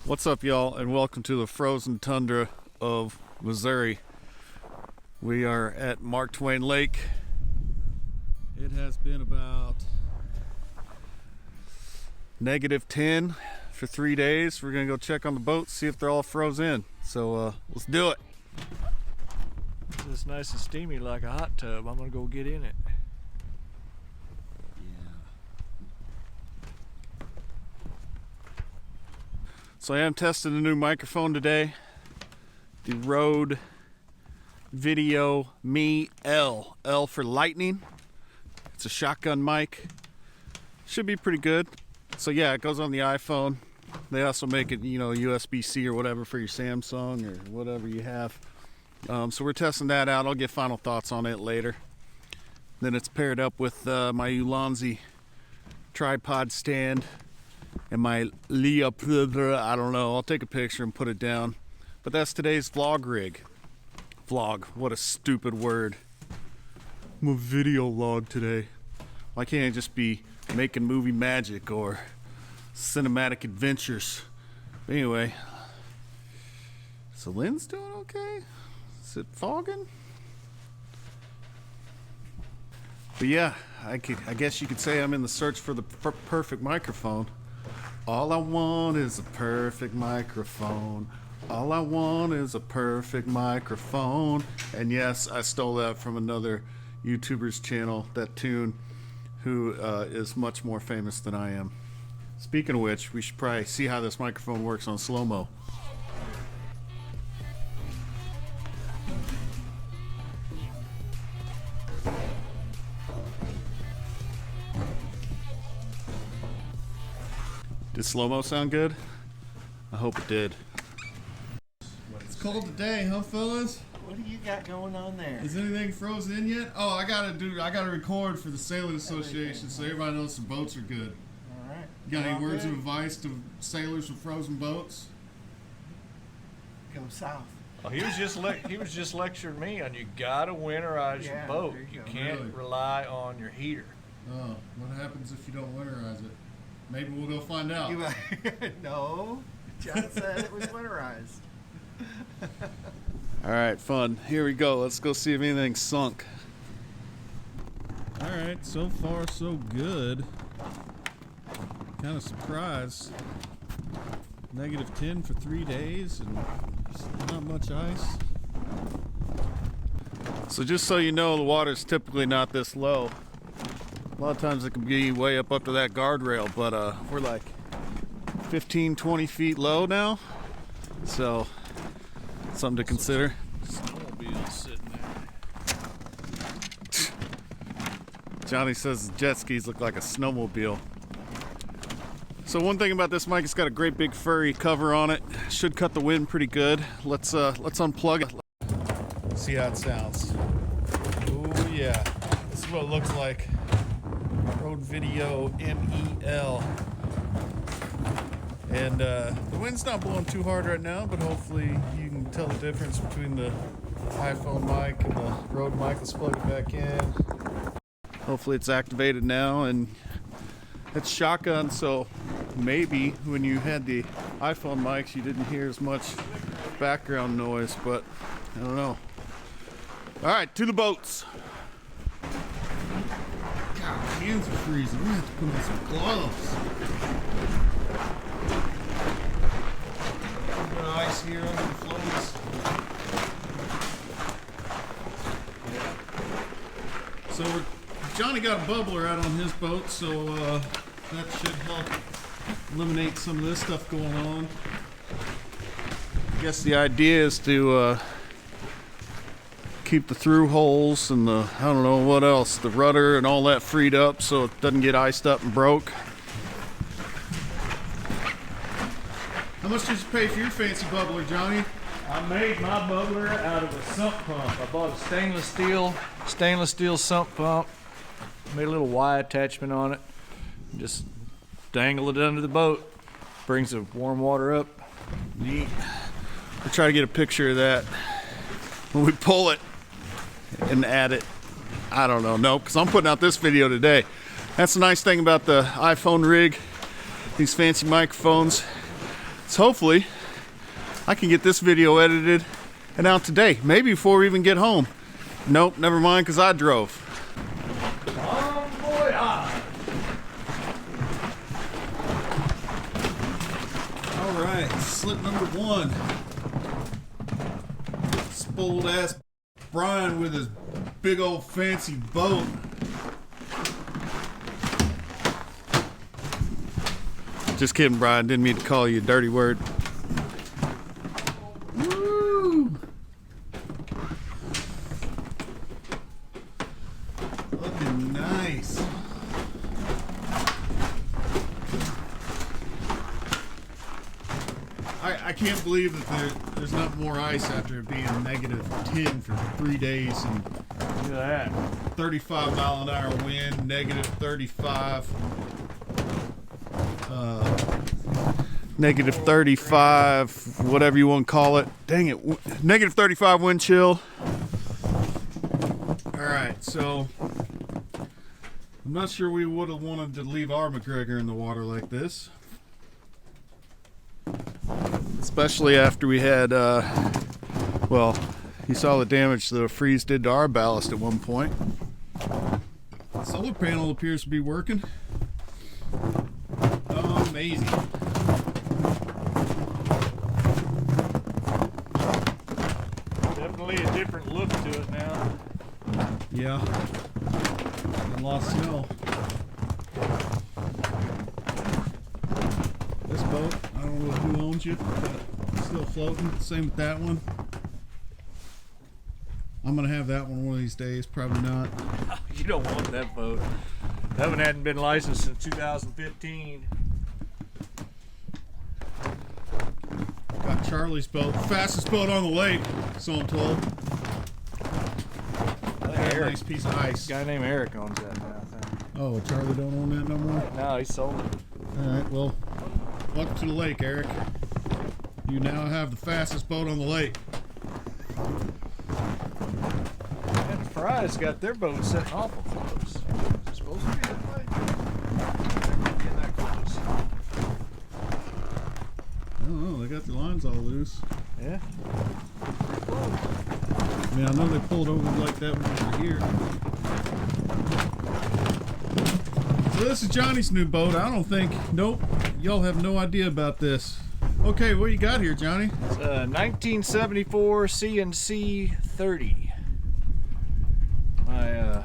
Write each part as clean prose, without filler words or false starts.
What's up, y'all, and welcome to the frozen tundra of Missouri. We are at Mark Twain Lake. It has been about -10 for 3 days. We're gonna go check on the boats, see if they're all froze in. So let's do it. It's nice and steamy like a hot tub. I'm gonna go get in it. So I am testing a new microphone today, the Rode VideoMic L for lightning. It's a shotgun mic. Should be pretty good. So yeah, it goes on the iPhone. They also make it, you know, USB-C or whatever for your Samsung or whatever you have. So we're testing that out. I'll get final thoughts on it later. Then it's paired up with my Ulanzi tripod stand and my Leaplumin, I don't know. I'll take a picture and put it down. But that's today's vlog rig. Vlog, what a stupid word. I'm a video log today. Why can't it just be making movie magic or cinematic adventures? But anyway, so Lynn's doing okay? Is it fogging? But yeah, I guess you could say I'm in the search for the perfect microphone. All I want is a perfect microphone. All I want is a perfect microphone. And yes, I stole that from another YouTuber's channel, that tune, who is much more famous than I am. Speaking of which, we should probably see how this microphone works on slow-mo. Did slow-mo sound good? I hope it did. It's cold today, huh, fellas? What do you got going on there? Is anything frozen in yet? Oh, I gotta record for the Sailing Association so everybody knows the boats are good. All right. You got any words of advice to sailors with frozen boats? Go south. Oh, he was just lecturing me on you gotta winterize your boat. there you You go. can't Really? rely on your heater. Oh, what happens if you don't winterize it? Maybe we'll go find out. No, John said it was winterized. All right, fun. Here we go. Let's go see if anything's sunk. All right, so far so good. Kind of surprised. -10 for 3 days and not much ice. So just so you know, the water's typically not this low. A lot of times it can be way up to that guardrail, but we're like 15-20 feet low now, so something to consider. Snowmobile sitting there. Johnny says the jet skis look like a snowmobile. So one thing about this mic, it's got a great big furry cover on it. Should cut the wind pretty good. Let's unplug it. See how it sounds. Oh yeah, this is what it looks like. Rode VideoMic ME-L. And the wind's not blowing too hard right now, but hopefully you can tell the difference between the iPhone mic and the Rode mic. Let's plug it back in. Hopefully it's activated now, and it's shotgun, so maybe when you had the iPhone mics you didn't hear as much background noise, but I don't know. All right, to the boats. God, my hands are freezing. I'm gonna have to put on some gloves. Got ice here under the floats. Yeah. So Johnny got a bubbler out on his boat, so that should help eliminate some of this stuff going on. I guess the idea is to keep the through holes and the, I don't know what else, the rudder and all that freed up so it doesn't get iced up and broke. How much did you pay for your fancy bubbler, Johnny? I made my bubbler out of a sump pump. I bought a stainless steel sump pump. Made a little Y attachment on it. Just dangle it under the boat. Brings the warm water up. Neat. We'll try to get a picture of that when we pull it and add it. I don't know. No, because I'm putting out this video today. That's the nice thing about the iPhone rig. These fancy microphones. So hopefully I can get this video edited and out today, maybe before we even get home. Nope, never mind, because I drove. All right, slip number one. This bold ass Brian with his big old fancy boat. Just kidding, Brian. Didn't mean to call you a dirty word. Woo! Looking nice. I can't believe that there's not more ice after it being -10 for 3 days and Look at that. 35 mile an hour wind, -35. -35, whatever you want to call it. Dang it, -35 wind chill. Alright, so I'm not sure we would have wanted to leave our McGregor in the water like this. Especially after we had, well, you saw the damage the freeze did to our ballast at one point. The solar panel appears to be working. Amazing. Definitely a different look to it now. Yeah. A lot of snow. This boat, I don't know who owns it, but it's still floating. Same with that one. I'm gonna have that one of these days. Probably not. You don't want that boat. That one hadn't been licensed since 2015. Got Charlie's boat, fastest boat on the lake, so I'm told. Got a nice piece of ice. A guy named Eric owns that now, I think. Oh, Charlie don't own that no more? No, he sold it. Alright, well, welcome to the lake, Eric. You now have the fastest boat on the lake. And Fry's got their boat sitting awful close. Is it supposed to be that way? Getting that close. I don't know, they got their lines all loose. Yeah. I mean, I know they pulled over like that when they were here. So this is Johnny's new boat. I don't think, nope, y'all have no idea about this. Okay, what you got here, Johnny? It's a 1974 CNC 30. My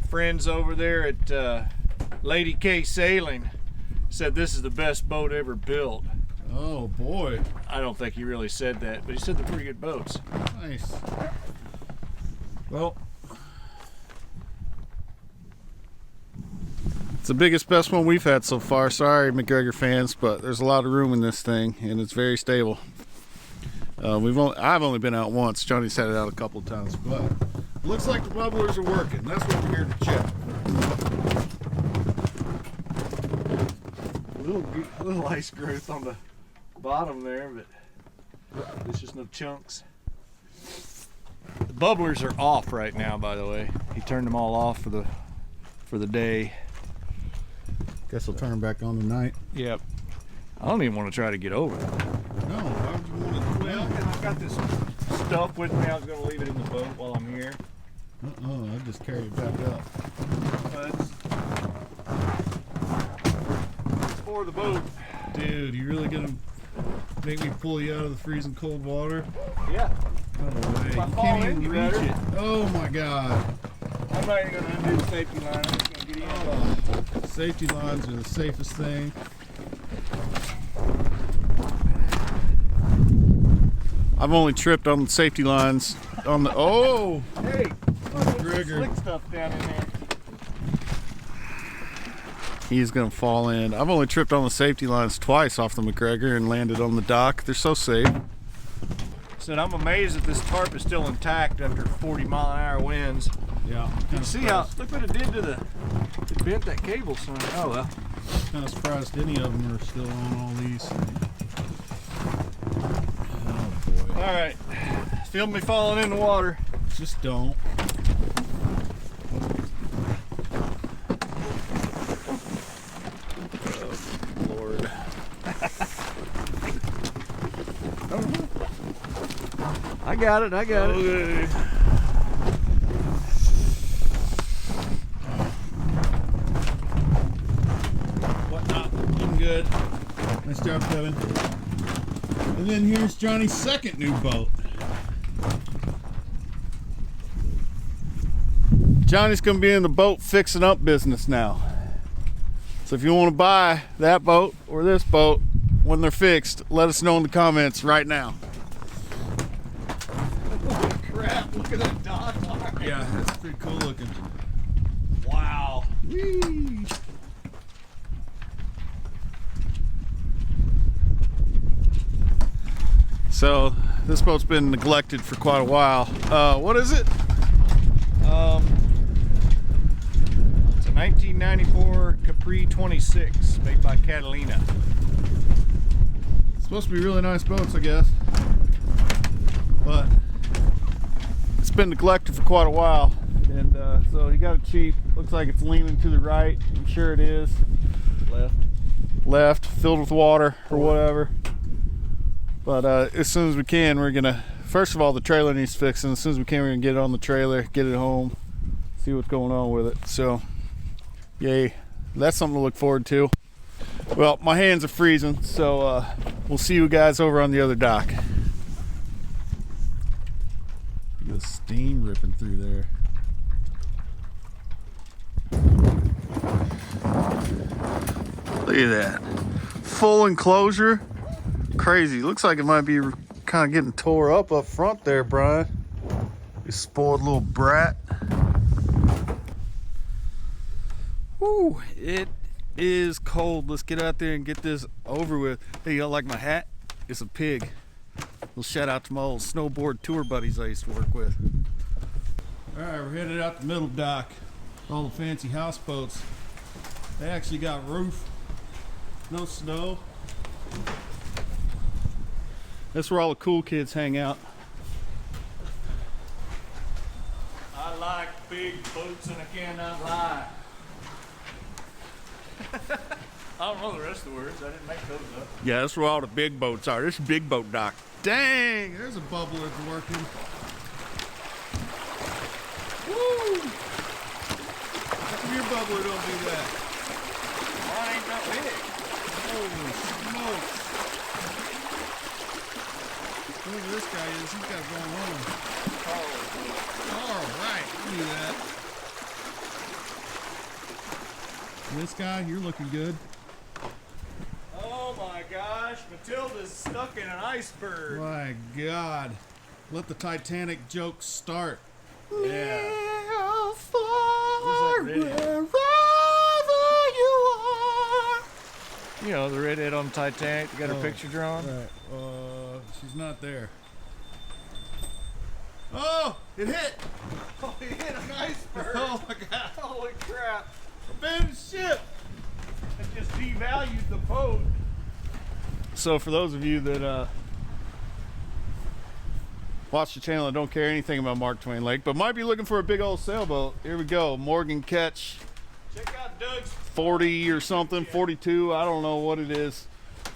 friends over there at Lady K Sailing said this is the best boat ever built. Oh boy. I don't think he really said that, but he said they're pretty good boats. Nice. Well, it's the biggest, best one we've had so far. Sorry, McGregor fans, but there's a lot of room in this thing, and it's very stable. I've only been out once. Johnny's had it out a couple of times, but it looks like the bubblers are working. That's what we're here to check. Little ice growth on the bottom there, but there's just no chunks. The bubblers are off right now, by the way. He turned them all off for the day. Guess we'll turn them back on tonight. Yep. I don't even want to try to get over it. No, why would you want to? Well, I've got this stuff with me. I was going to leave it in the boat while I'm here. I just carry it back up. But it's for the boat. Dude, you really gonna make me pull you out of the freezing cold water? Yeah. No way. If I You fall can't in, even you reach better. it. Oh my god. I'm not even going to undo the safety line. I'm just going to get in. Safety lines are the safest thing. I've only tripped on the safety lines on the Hey, McGregor. slick stuff down in there. He's gonna fall in. I've only tripped on the safety lines twice off the McGregor and landed on the dock. They're so safe. Said I'm amazed that this tarp is still intact after 40-mile-an-hour winds. Yeah. You can see how, look what it did to it bent that cable some. Oh well. Kind of surprised any of them are still on all these. Oh boy. All right, film me falling in the water. Just don't. Oh Lord. I got it. Okay. Whatnot, looking good. Nice job, Kevin. And then here's Johnny's second new boat. Johnny's gonna be in the boat fixing up business now. So if you want to buy that boat or this boat when they're fixed, let us know in the comments right now. Holy crap, look at that dock. Yeah, that's pretty cool looking. Wow. Whee! So this boat's been neglected for quite a while. What is it? It's a 1994 Capri 26 made by Catalina. It's supposed to be really nice boats, I guess. But it's been neglected for quite a while. And so he got it cheap. Looks like it's leaning to the right. I'm sure it is. Left, filled with water or whatever. But as soon as we can, we're gonna, first of all, the trailer needs fixing. As soon as we can, we're gonna get it on the trailer, get it home, see what's going on with it. So, yay, that's something to look forward to. Well, my hands are freezing, so we'll see you guys over on the other dock. Look at the steam ripping through there. Look at that. Full enclosure. Crazy. Looks like it might be kind of getting tore up front there, Brian. You spoiled little brat. Woo, it is cold. Let's get out there and get this over with. Hey, y'all like my hat? It's a pig. Little shout out to my old snowboard tour buddies I used to work with. All right, we're headed out the middle dock. All the fancy houseboats. They actually got roof, no snow. That's where all the cool kids hang out. I like big boats and I cannot lie. I don't know the rest of the words. I didn't make those up. Yeah, that's where all the big boats are. This is big boat dock. Dang, there's a bubbler that's working. Woo! How come your bubbler don't do that? Mine ain't that big. Holy smokes. Whoever this guy is, he's got it going on. All right, I knew that. This guy, you're looking good. Oh my gosh, Matilda's stuck in an iceberg. My God. Let the Titanic joke start. Yeah. Far, Where's that redhead? wherever you are. You know, the redhead on the Titanic, got her picture drawn. Right. She's not there. Oh, it hit. Oh, he hit an iceberg. Oh my God. Holy crap. Abandoned ship. It just devalued the boat. So for those of you that watch the channel and don't care anything about Mark Twain Lake, but might be looking for a big old sailboat, here we go. Morgan Ketch. Check out Doug's 40 or something, 42, I don't know what it is.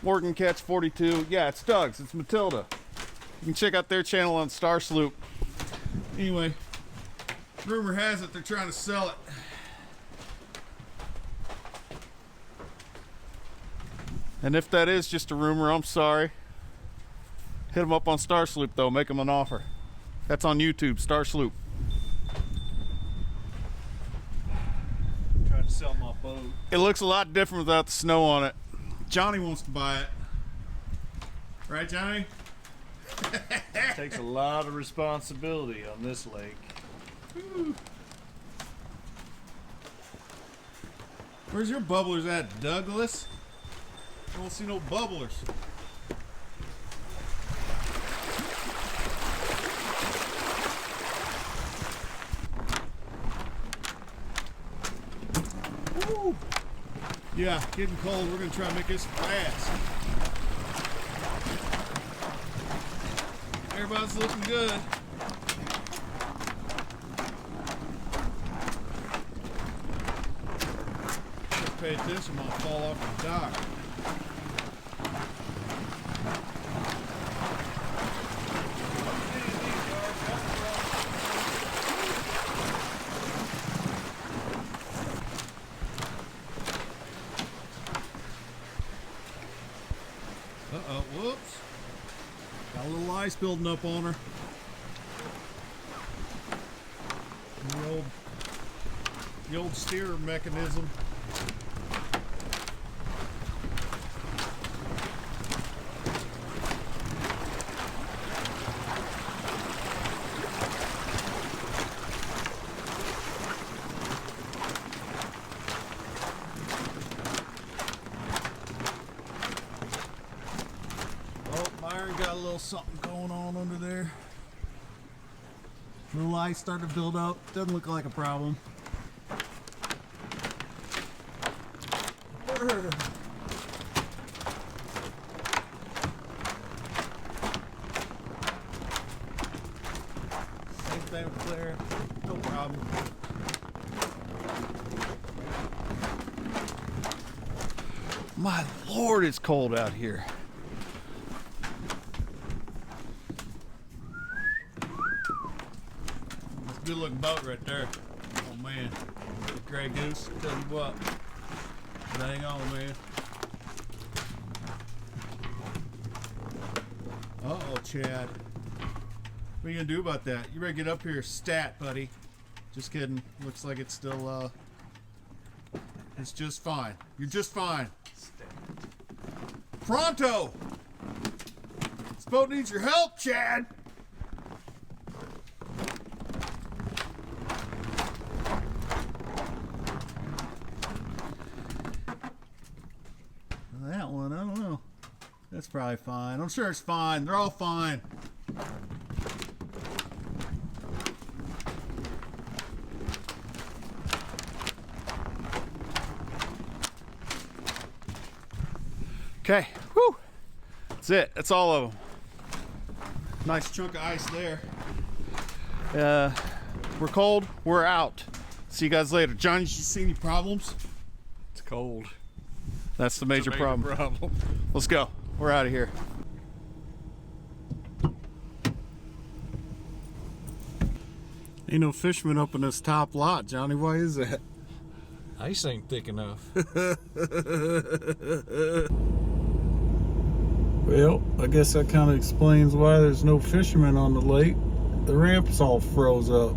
Morgan Ketch 42. Yeah, it's Doug's, it's Matilda. You can check out their channel on Star Sloop. Anyway, rumor has it they're trying to sell it. And if that is just a rumor, I'm sorry. Hit them up on Star Sloop though, make them an offer. That's on YouTube, Star Sloop. trying to sell my boat. It looks a lot different without the snow on it. Johnny wants to buy it. Right, Johnny? It takes a lot of responsibility on this lake. Ooh. Where's your bubblers at, Douglas? I don't see no bubblers. Woo. Yeah, getting cold. We're gonna try to make this fast. Everybody's looking good. Just pay attention, I'm gonna fall off the dock. ice building up on her. The old steerer mechanism. Got a little something going on under there. Little ice starting to build up. Doesn't look like a problem. Same thing with Claire. No problem. My Lord, it's cold out here. Good looking boat right there. Oh man. Gray Goose, tell you what. Hang on, man. Uh-oh, Chad. What are you gonna do about that? You better get up here, stat, buddy. Just kidding. Looks like it's still it's just fine. You're just fine. Pronto! This boat needs your help, Chad! That one, I don't know. That's probably fine. I'm sure it's fine. They're all fine. Okay, whew. That's it. That's all of them. Nice chunk of ice there. We're cold. We're out. See you guys later. Johnny, did you see any problems? It's cold. That's the major problem. Let's go. We're out of here. Ain't no fisherman up in this top lot, Johnny. Why is that? Ice ain't thick enough. Well, I guess that kind of explains why there's no fishermen on the lake. The ramp's all froze up.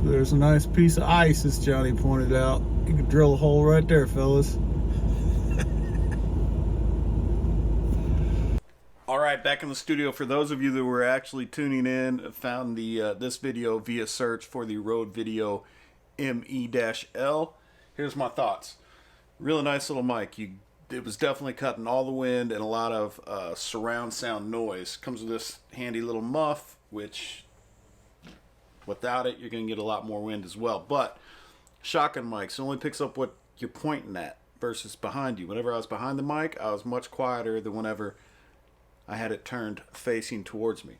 There's a nice piece of ice, as Johnny pointed out. You can drill a hole right there, fellas. All right, back in the studio. For those of you that were actually tuning in, found the this video via search for the Rode VideoMic Here's my thoughts. Really nice little mic. It was definitely cutting all the wind and a lot of surround sound noise. Comes with this handy little muff, which without it, you're going to get a lot more wind as well. But shotgun mics, it only picks up what you're pointing at versus behind you. Whenever I was behind the mic, I was much quieter than whenever I had it turned facing towards me.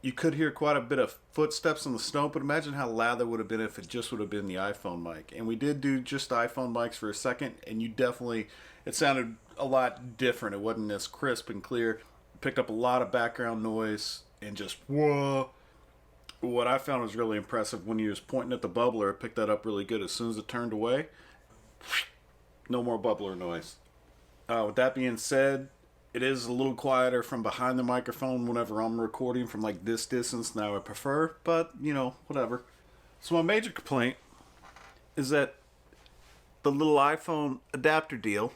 You could hear quite a bit of footsteps on the snow, but imagine how loud that would have been if it just would have been the iPhone mic. And we did do just iPhone mics for a second, and you definitely, it sounded a lot different. It wasn't as crisp and clear. It picked up a lot of background noise and just whoa. What I found was really impressive when you was pointing at the bubbler, it picked that up really good. As soon as it turned away, no more bubbler noise. With that being said, it is a little quieter from behind the microphone whenever I'm recording from like this distance than I would prefer, but you know, whatever. So my major complaint is that the little iPhone adapter deal,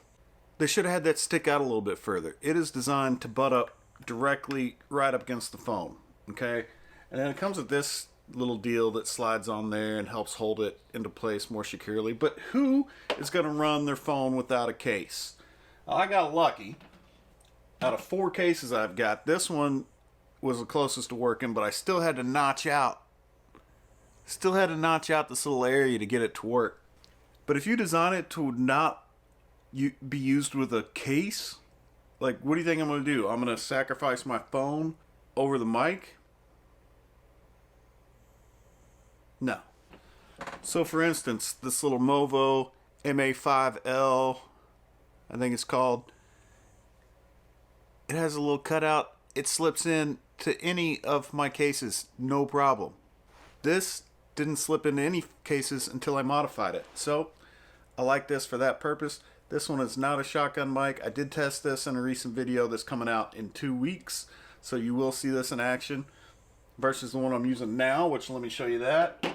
they should have had that stick out a little bit further. It is designed to butt up directly right up against the phone, okay? And then it comes with this little deal that slides on there and helps hold it into place more securely. But who is going to run their phone without a case? I got lucky. Out of 4 cases I've got, this one was the closest to working, but I still had to notch out. Still had to notch out this little area to get it to work. But if you design it to not be used with a case, like, what do you think I'm going to do? I'm going to sacrifice my phone over the mic? No. So for instance, this little Movo MA5L, I think it's called, it has a little cutout. It slips in to any of my cases, no problem. This didn't slip into any cases until I modified it. So I like this for that purpose. This one is not a shotgun mic. I did test this in a recent video that's coming out in 2 weeks, so you will see this in action versus the one I'm using now, which let me show you that.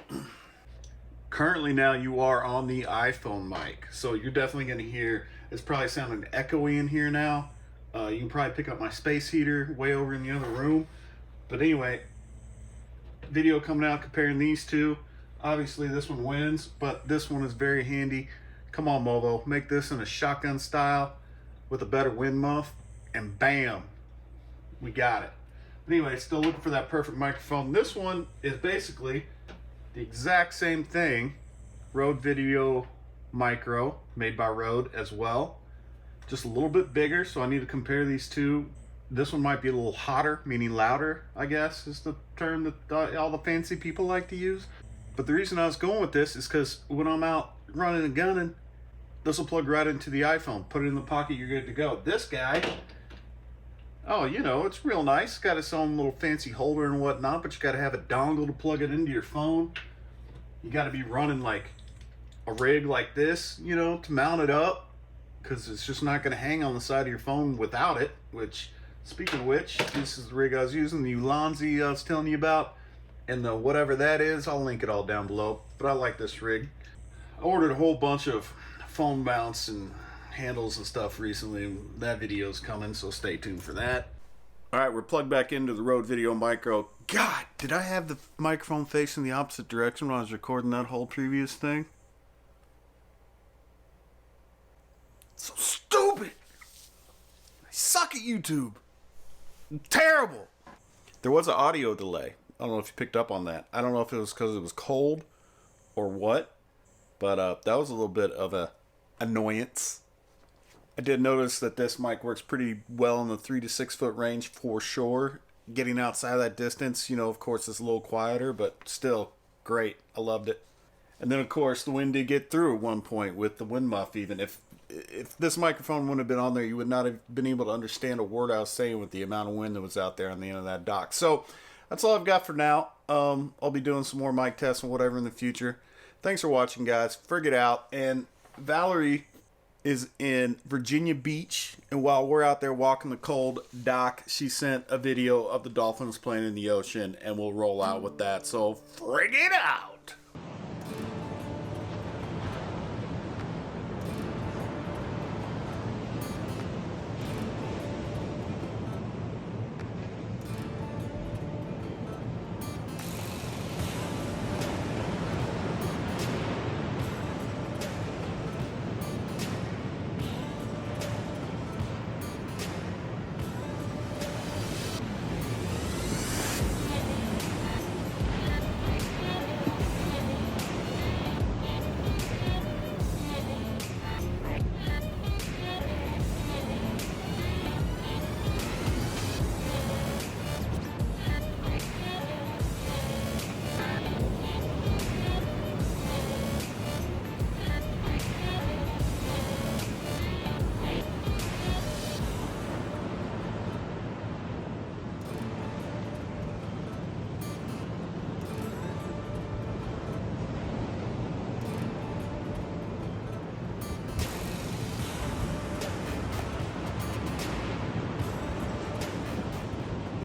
Currently now you are on the iPhone mic, so you're definitely going to hear, it's probably sounding echoey in here now. You can probably pick up my space heater way over in the other room. But anyway, video coming out comparing these two. Obviously this one wins, but this one is very handy. Come on, Movo, make this in a shotgun style with a better wind muff, and bam, we got it. But anyway, still looking for that perfect microphone. This one is basically the exact same thing. Rode VideoMic, made by Rode as well. Just a little bit bigger, so I need to compare these two. This one might be a little hotter, meaning louder, I guess, is the term that all the fancy people like to use. But the reason I was going with this is because when I'm out running and gunning, this will plug right into the iPhone. Put it in the pocket, you're good to go. This guy, oh, you know, it's real nice. It's got its own little fancy holder and whatnot, but you got to have a dongle to plug it into your phone. You got to be running like a rig like this, you know, to mount it up, because it's just not going to hang on the side of your phone without it. Which, speaking of which, this is the rig I was using, the Ulanzi I was telling you about, and the whatever that is, I'll link it all down below. But I like this rig. I ordered a whole bunch of phone mounts and handles and stuff recently, and that video's coming, so stay tuned for that. Alright, we're plugged back into the Rode VideoMic. God, did I have the microphone facing the opposite direction when I was recording that whole previous thing? So stupid! I suck at YouTube! I'm terrible! There was an audio delay. I don't know if you picked up on that. I don't know if it was because it was cold or what, but that was a little bit of a annoyance. I did notice that this mic works pretty well in the 3 to 6 foot range for sure. Getting outside that distance, you know, of course it's a little quieter, but still great. I loved it. And then of course the wind did get through at one point with the wind muff. Even if this microphone wouldn't have been on there, you would not have been able to understand a word I was saying with the amount of wind that was out there on the end of that dock. So that's all I've got for now. I'll be doing some more mic tests and whatever in the future. Thanks for watching, guys. Frig it out. And Valerie is in Virginia Beach, and while we're out there walking the cold dock, she sent a video of the dolphins playing in the ocean, and we'll roll out with that. So frig it out.